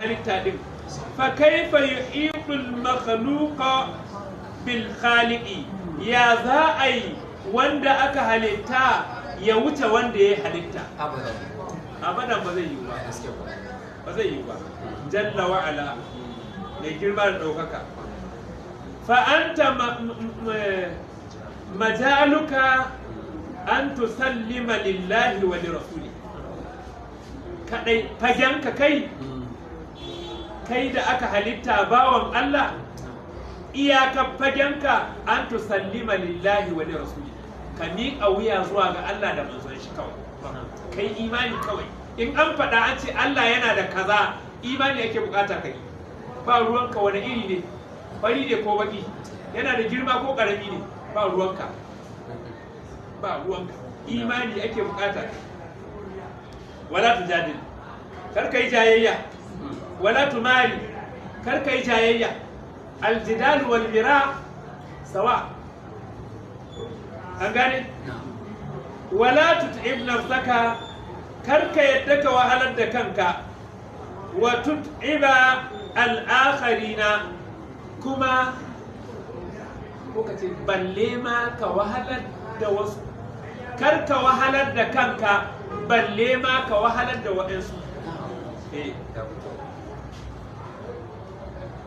halitta din fa kaifa yuhitul makhluqa bil khaliqi, ya za a yi wanda aka halitta ya wuce wanda ya halitta? Abadan ba zai yi ba, ba zai yi ba. Jalla wa ala, mai girma da ɗaukaka. Fa anta majaluka an tusallima lillahi wa lirasuli. Kadai fagenka kai da aka halitta bawan Allah, iyaka fagenka an tusallima lillahi wa lirasuli, ka miƙa wuya zuwa ga Allah da manzon shi kawai, kai imani kawai. In an faɗa an ce Allah yana da kaza, imani ake bukata kai. Ba ruwanka wani iri ne, fari ne ko baki, yana da girma ko ƙarami ne, ba ruwanka, ba ruwanka, imani ake bukata. Wala tujadil, kar ka yi jayayya. Wala tumari, kar ka yi jayayya. Aljidal wal mira sawa, an gane? Wala tut'ib nafsaka, kar ka yadda ka wahalar da kanka. Wa tut'iba al-akharina, kuma ko ka ce balle ma ka wahalar da wasu, kar ka wahalar da kanka balle ma ka wahalar da waɗansu.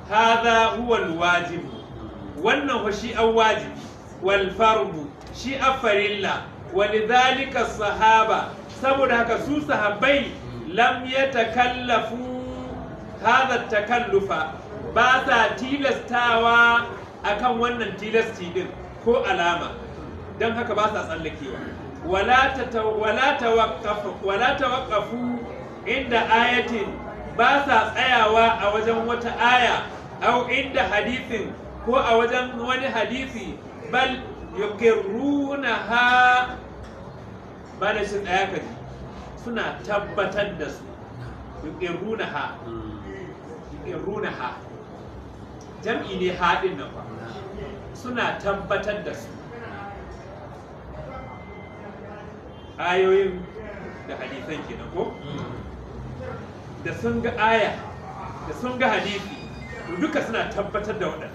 Hadha huwa al-wajib, wannan shi an wajibi, wal fardu shi afarilla, walidhalika sahaba, saboda haka su sahabbai lam yatakallafu hadha takallufa, ba sa tilastawa akan wannan tilasti din ko alama, don haka ba sa tsallakewa. wala tawaqqafu inda ayatin, ba sa tsayawa a wajen wata aya, au inda hadithin ko a wajen wani hadisi, bal yuqirrunaha, ba da shi tsaya kaji, suna tabbatar da su. Yuqirrunaha, jam'i ne haɗin nan ba, suna tabbatar da su. Ayoyin da hadisan kenan ko? Da sun ga aya, da sun ga hadisi, duka suna tabbatar da waɗanda.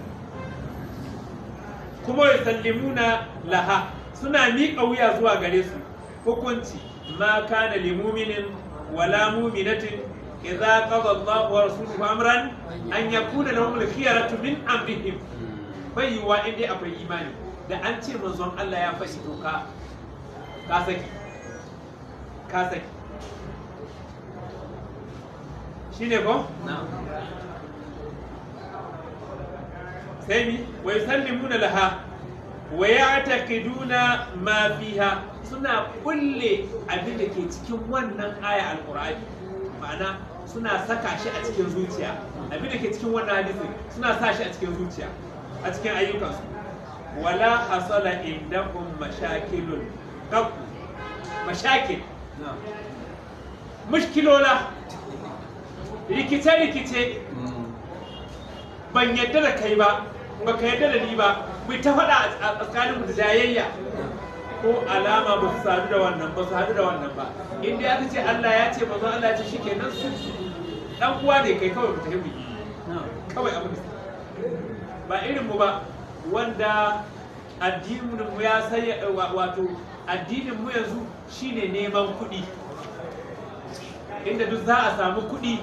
Kuma ya sallimuna laha, suna miƙa wuya zuwa gare su. Hukunci ma kana li mu'minin wala mu'minatin idza qada Allahu wa rasuluhu amran an yakuna lahum al-khiyaratu min amrihim. Bai yiwa in dai akwai imani, da an ce manzon Allah ya fashi to ka saki shine ko? sai mi wa yusallimuna laha wa ya'taqiduna ma fiha, suna kulle abin da ke cikin wannan aya alqur'ani, ma'ana suna saka shi a cikin zuciya. Abin da ke cikin wannan hadisi suna sa shi a cikin zuciya, a cikin ayyukansu. Wala hasala indakum mashakilun qab, mashakil, mushkilola, rikice ban yadda da kai ba, baka yadda da ni ba, mu ta faɗa a tsakanin mu da jayayya, ko alama ba su sadu da wannan ba, su hadu da wannan ba. Inda ya ce Allah ya ce manzo Allah ya ce shikenan, su dan uwa ne kai, kawai ku tafi kawai abin ba irin mu ba, wanda addinin mu ya sai, wato addinin mu yanzu shine neman kuɗi. Inda duk za a samu kuɗi,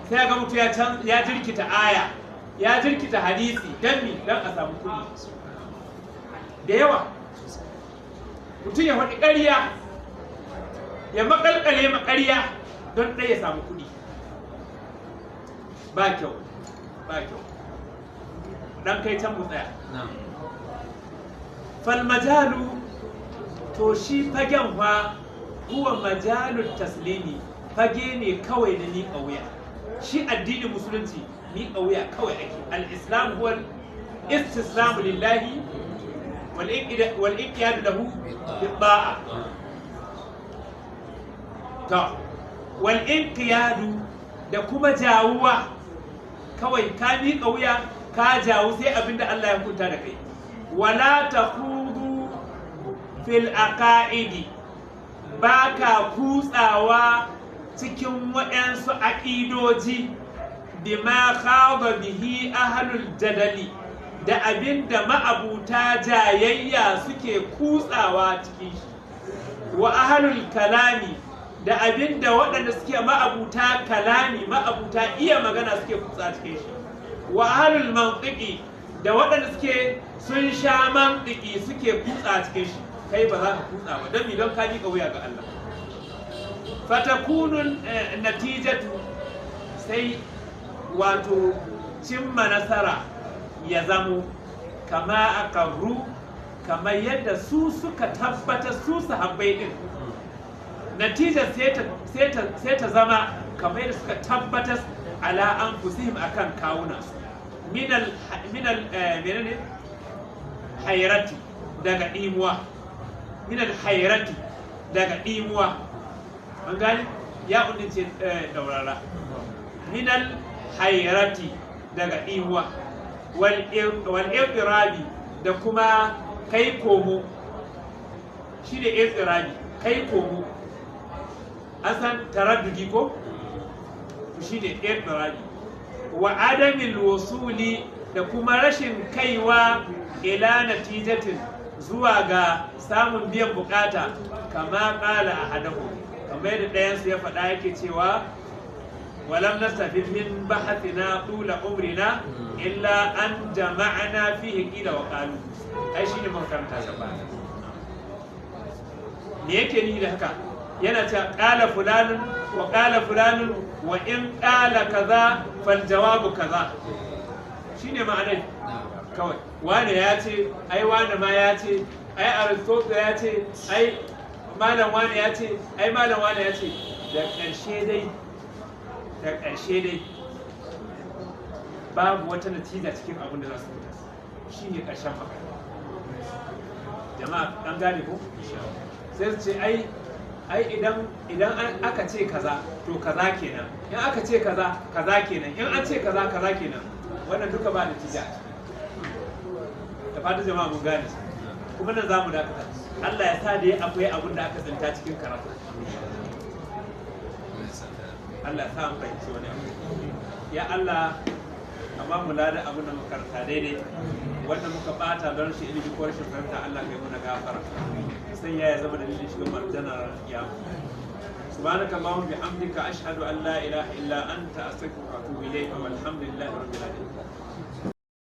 sai ga mutu ya jirkita aya, ya jirkita hadisi, don mi, don a samu kuɗi. Da yawa mutum ya faɗi ƙarya, ya makalkale maƙarya don ɗaya ya samu kuɗi. Ba kyau, ba kyau. Dan kai can mu tsaya. Falmajalu, to shi fagen fa huwa majalul taslimi, fage ne kawai na miƙa wuya. Shi addinin musulunci miƙa wuya kawai ake. Al-islam huwa istislamu lillahi wal inqiyadu lahu bi-ta'a. To wal inqiyadu, da kuma jawuwa, kawai ka miƙa wuya, ka jawu sai abinda Allah ya hukunta da kai. Wala takhudu fil aqaidi, ba ka kutsawa cikin waɗansu aƙidoji bima khaba bihi ahlul jadali da abinda ma'abuta jayayya suke kutsawa cikin shi wa ahlul kalami da abinda waɗanda suke ma'abuta kalami ma'abuta iya magana suke kutsa cikin shi wa ahlul mantiqi da waɗanda suke sun sha mantiki suke kutsa cikin shi kai ba za ka kutsa ba don mi don ka miƙa wuya ga Allah fatakunun natijatu sai wato cimma nasara ya zamo kama aqarru kamar yadda su suka tabbata su sahabbai din natijar sai ta zama kamar yadda suka tabbatar ala anfusihim akan kawuna su minal menene hayrati daga dimuwa minal hayrati daga dimuwa an gani ya ce daurara minal hayrati daga dimuwa wal iqrabi da kuma kai komo shi ne iqrabi kai komo asan taraddudi ko shi ne iqrabi wa adamil wasuli da kuma rashin kaiwa ila natijatin zuwa ga samun biyan bukata kama kala ahadahu kamar yadda ɗayansu ya faɗa yake cewa walam nastafid min bahathina tula umrina illa an jama'ana fihi qila wa qalu ai shine mun karanta shi ba me yake ni da haka yana cewa qala fulanun wa qala fulanun wa in qala kaza fal jawabu kaza shine ma'anar kawai wane ya ce ai wane ma ya ce ai aristotle ya ce ai malam wane ya ce ai malam wane ya ce da ƙarshe dai babu wata natija cikin abin da za su fita shi ne ƙarshen magana jama'a an gane ko sai su ce ai idan aka ce kaza to kaza kenan in aka ce kaza kaza kenan in an ce kaza kaza kenan wannan duka ba natija da fatan jama'a mun gane kuma nan zamu dakata Allah ya sa dai akwai abin da aka tsinta cikin karatu Allah ya sa mu fahimci wani abu ya Allah amma mu lada abin da muka karanta daidai wanda muka bata don shi ilimi ko rashin fahimta Allah kai muna gafara sai ya zama dalilin shiga marjanar kiyama سبحانك اللهم بحمدك أشهد أن لا إله إلا أنت أستغفرك وأتوب إليك والحمد لله رب العالمين